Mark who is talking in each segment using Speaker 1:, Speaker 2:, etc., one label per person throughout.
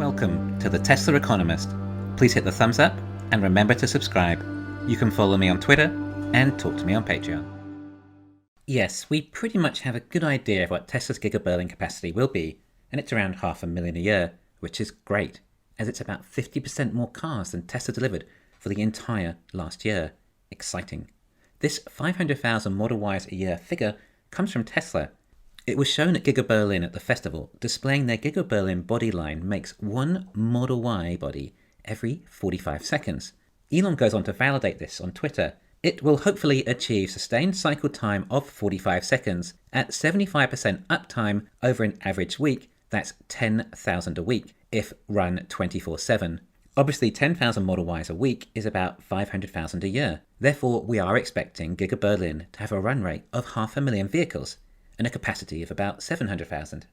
Speaker 1: Welcome to the Tesla Economist. Please hit the thumbs up and remember to subscribe. You can follow me on Twitter and talk to me on Patreon. Yes, we pretty much have a good idea of what Tesla's Giga Berlin capacity will be, and it's around 500,000 a year, which is great, as it's about 50% more cars than Tesla delivered for the entire last year. Exciting. This 500,000 Model Ys a year figure comes from Tesla. It was shown at Giga Berlin at the festival, displaying their Giga Berlin body line makes one Model Y body every 45 seconds. Elon goes on to validate this on Twitter. It will hopefully achieve sustained cycle time of 45 seconds at 75% uptime over an average week. That's 10,000 a week if run 24/7. Obviously 10,000 Model Ys a week is about 500,000 a year. Therefore, we are expecting Giga Berlin to have a run rate of 500,000 vehicles and a capacity of about 700,000.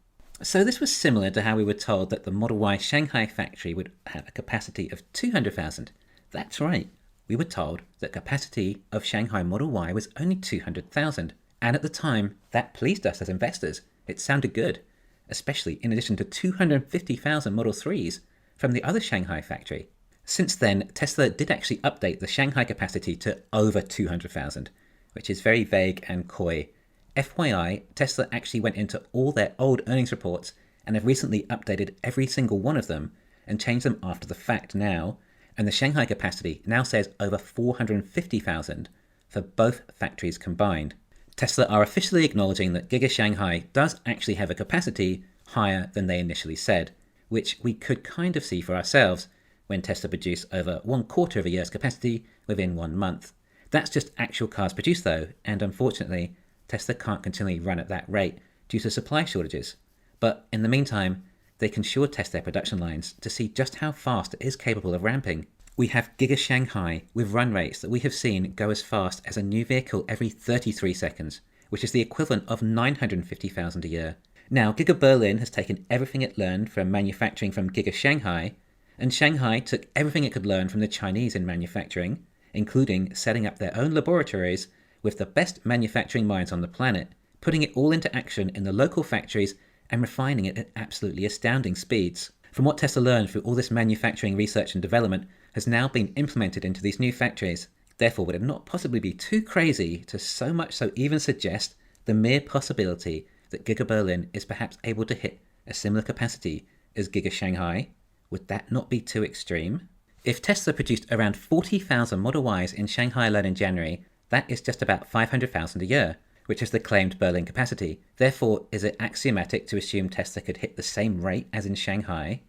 Speaker 1: So this was similar to how we were told that the Model Y Shanghai factory would have a capacity of 200,000. That's right, we were told that capacity of Shanghai Model Y was only 200,000. And at the time, that pleased us as investors. It sounded good, especially in addition to 250,000 Model 3s from the other Shanghai factory. Since then, Tesla did actually update the Shanghai capacity to over 200,000, which is very vague and coy. FYI, Tesla actually went into all their old earnings reports and have recently updated every single one of them and changed them after the fact now, and the Shanghai capacity now says over 450,000 for both factories combined. Tesla are officially acknowledging that Giga Shanghai does actually have a capacity higher than they initially said, which we could kind of see for ourselves when Tesla produced over 1/4 of a year's capacity within 1 month. That's just actual cars produced though, and unfortunately, Tesla can't continually run at that rate due to supply shortages. But in the meantime, they can sure test their production lines to see just how fast it is capable of ramping. We have Giga Shanghai with run rates that we have seen go as fast as a new vehicle every 33 seconds, which is the equivalent of 950,000 a year. Now, Giga Berlin has taken everything it learned from manufacturing from Giga Shanghai, and Shanghai took everything it could learn from the Chinese in manufacturing, including setting up their own laboratories with the best manufacturing minds on the planet, putting it all into action in the local factories and refining it at absolutely astounding speeds. From what Tesla learned through all this manufacturing research and development has now been implemented into these new factories. Therefore, would it not possibly be too crazy to so much so even suggest the mere possibility that Giga Berlin is perhaps able to hit a similar capacity as Giga Shanghai? Would that not be too extreme? If Tesla produced around 40,000 Model Ys in Shanghai alone in January, that is just about 500,000 a year, which is the claimed Berlin capacity. Therefore, is it axiomatic to assume Tesla could hit the same rate as in Shanghai,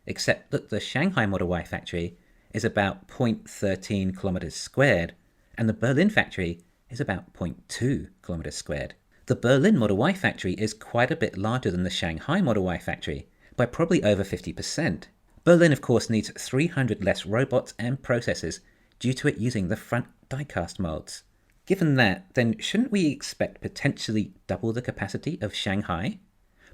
Speaker 1: except that the Shanghai Model Y factory is about 0.13 kilometers squared, and the Berlin factory is about 0.2 kilometers squared. The Berlin Model Y factory is quite a bit larger than the Shanghai Model Y factory, by probably over 50%. Berlin, of course, needs 300 less robots and processors due to it using the front die-cast molds. Given that, then shouldn't we expect potentially double the capacity of Shanghai?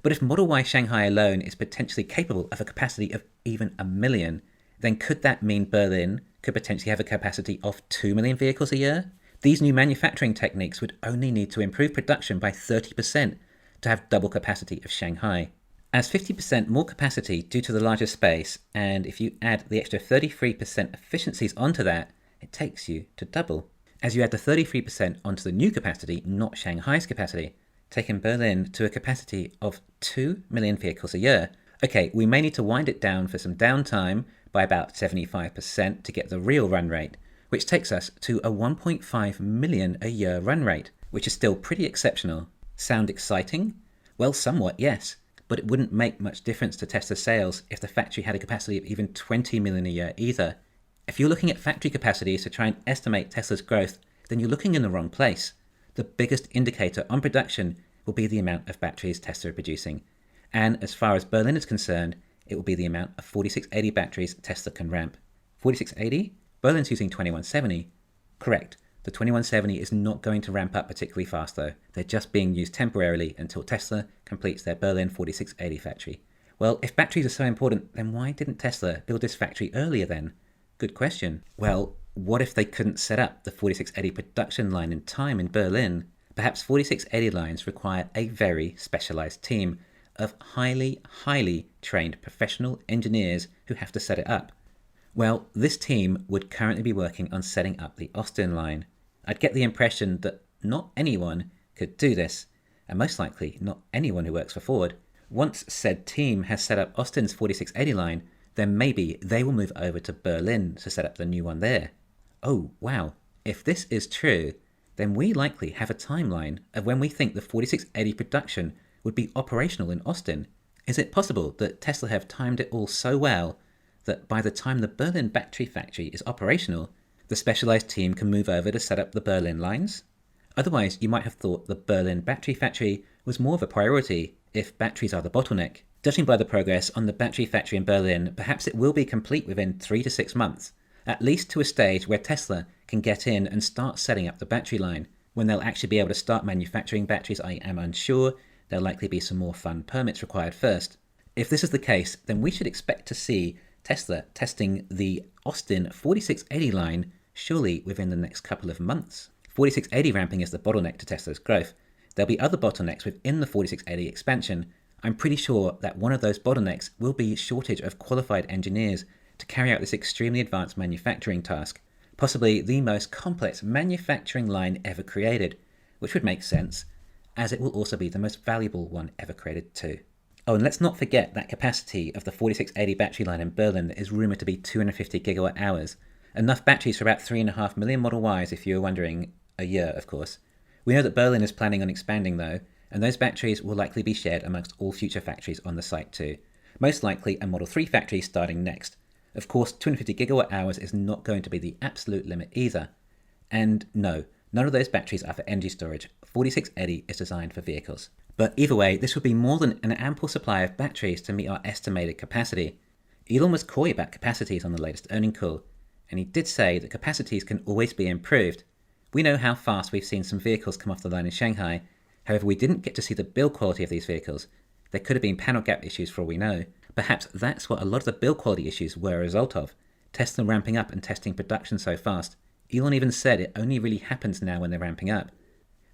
Speaker 1: But if Model Y Shanghai alone is potentially capable of a capacity of even 1 million, then could that mean Berlin could potentially have a capacity of 2 million vehicles a year? These new manufacturing techniques would only need to improve production by 30% to have double capacity of Shanghai. As 50% more capacity due to the larger space, and if you add the extra 33% efficiencies onto that, it takes you to double. As you add the 33% onto the new capacity, not Shanghai's capacity, taking Berlin to a capacity of 2 million vehicles a year. Okay, we may need to wind it down for some downtime by about 75% to get the real run rate, which takes us to a 1.5 million a year run rate, which is still pretty exceptional. Sound exciting? Well, somewhat, yes, but it wouldn't make much difference to Tesla sales if the factory had a capacity of even 20 million a year either. If you're looking at factory capacities to try and estimate Tesla's growth, then you're looking in the wrong place. The biggest indicator on production will be the amount of batteries Tesla are producing. And as far as Berlin is concerned, it will be the amount of 4680 batteries Tesla can ramp. 4680? Berlin's using 2170. Correct. The 2170 is not going to ramp up particularly fast though. They're just being used temporarily until Tesla completes their Berlin 4680 factory. Well, if batteries are so important, then why didn't Tesla build this factory earlier then? Good question. Well, what if they couldn't set up the 4680 production line in time in Berlin? Perhaps 4680 lines require a very specialized team, of highly, highly trained professional engineers who have to set it up. Well, this team would currently be working on setting up the Austin line. I'd get the impression that not anyone could do this, and most likely not anyone who works for Ford. Once said team has set up Austin's 4680 line, then maybe they will move over to Berlin to set up the new one there. Oh, wow. If this is true, then we likely have a timeline of when we think the 4680 production would be operational in Austin. Is it possible that Tesla have timed it all so well that by the time the Berlin battery factory is operational, the specialized team can move over to set up the Berlin lines? Otherwise, you might have thought the Berlin battery factory was more of a priority if batteries are the bottleneck. Judging by the progress on the battery factory in Berlin, perhaps it will be complete within 3 to 6 months, at least to a stage where Tesla can get in and start setting up the battery line. When they'll actually be able to start manufacturing batteries, I am unsure. There'll likely be some more fun permits required first. If this is the case, then we should expect to see Tesla testing the Austin 4680 line surely within the next couple of months. 4680 ramping is the bottleneck to Tesla's growth. There'll be other bottlenecks within the 4680 expansion. I'm pretty sure that one of those bottlenecks will be shortage of qualified engineers to carry out this extremely advanced manufacturing task, possibly the most complex manufacturing line ever created, which would make sense, as it will also be the most valuable one ever created too. Oh, and let's not forget that capacity of the 4680 battery line in Berlin is rumoured to be 250 gigawatt hours, enough batteries for about 3.5 million Model Ys if you were wondering, a year of course. We know that Berlin is planning on expanding though, and those batteries will likely be shared amongst all future factories on the site too. Most likely a Model 3 factory starting next. Of course, 250 gigawatt hours is not going to be the absolute limit either. And no, none of those batteries are for energy storage. 4680 is designed for vehicles. But either way, this would be more than an ample supply of batteries to meet our estimated capacity. Elon was coy about capacities on the latest earnings call, and he did say that capacities can always be improved. We know how fast we've seen some vehicles come off the line in Shanghai. However, we didn't get to see the build quality of these vehicles. There could have been panel gap issues for all we know. Perhaps that's what a lot of the build quality issues were a result of. Tesla ramping up and testing production so fast. Elon even said it only really happens now when they're ramping up.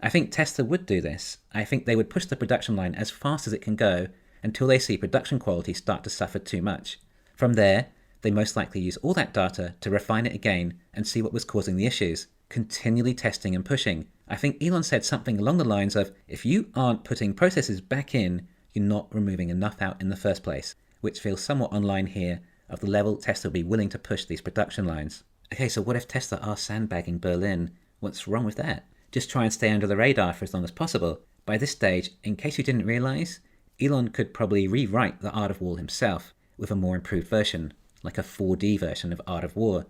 Speaker 1: I think Tesla would do this. I think they would push the production line as fast as it can go until they see production quality start to suffer too much. From there, they most likely use all that data to refine it again and see what was causing the issues, continually testing and pushing. I think Elon said something along the lines of, if you aren't putting processes back in, you're not removing enough out in the first place, which feels somewhat online here of the level Tesla will be willing to push these production lines. Okay, so what if Tesla are sandbagging Berlin? What's wrong with that? Just try and stay under the radar for as long as possible. By this stage, in case you didn't realize, Elon could probably rewrite the Art of War himself with a more improved version, like a 4D version of Art of War.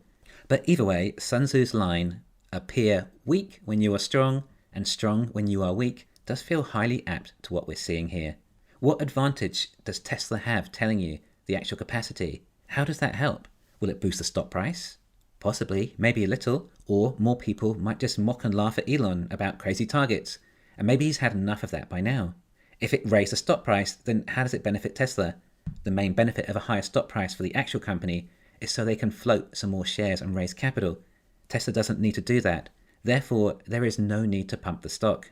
Speaker 1: But either way, Sun Tzu's line, appear weak when you are strong and strong when you are weak, does feel highly apt to what we're seeing here. What advantage does Tesla have telling you the actual capacity? How does that help? Will it boost the stock price? Possibly, maybe a little, or more people might just mock and laugh at Elon about crazy targets, and maybe he's had enough of that by now. If it raised the stock price, then how does it benefit Tesla? The main benefit of a higher stock price for the actual company is so they can float some more shares and raise capital. Tesla doesn't need to do that. Therefore, there is no need to pump the stock.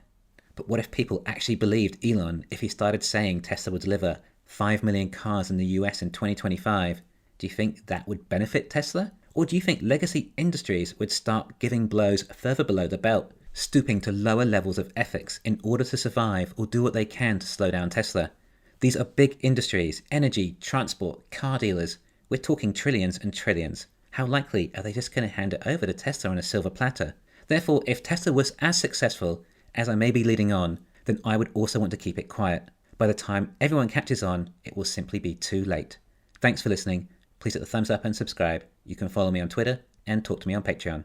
Speaker 1: But what if people actually believed Elon if he started saying Tesla would deliver 5 million cars in the US in 2025? Do you think that would benefit Tesla? Or do you think legacy industries would start giving blows further below the belt, stooping to lower levels of ethics in order to survive or do what they can to slow down Tesla? These are big industries, energy, transport, car dealers. We're talking trillions and trillions. How likely are they just going to hand it over to Tesla on a silver platter? Therefore, if Tesla was as successful as I may be leading on, then I would also want to keep it quiet. By the time everyone catches on, it will simply be too late. Thanks for listening. Please hit the thumbs up and subscribe. You can follow me on Twitter and talk to me on Patreon.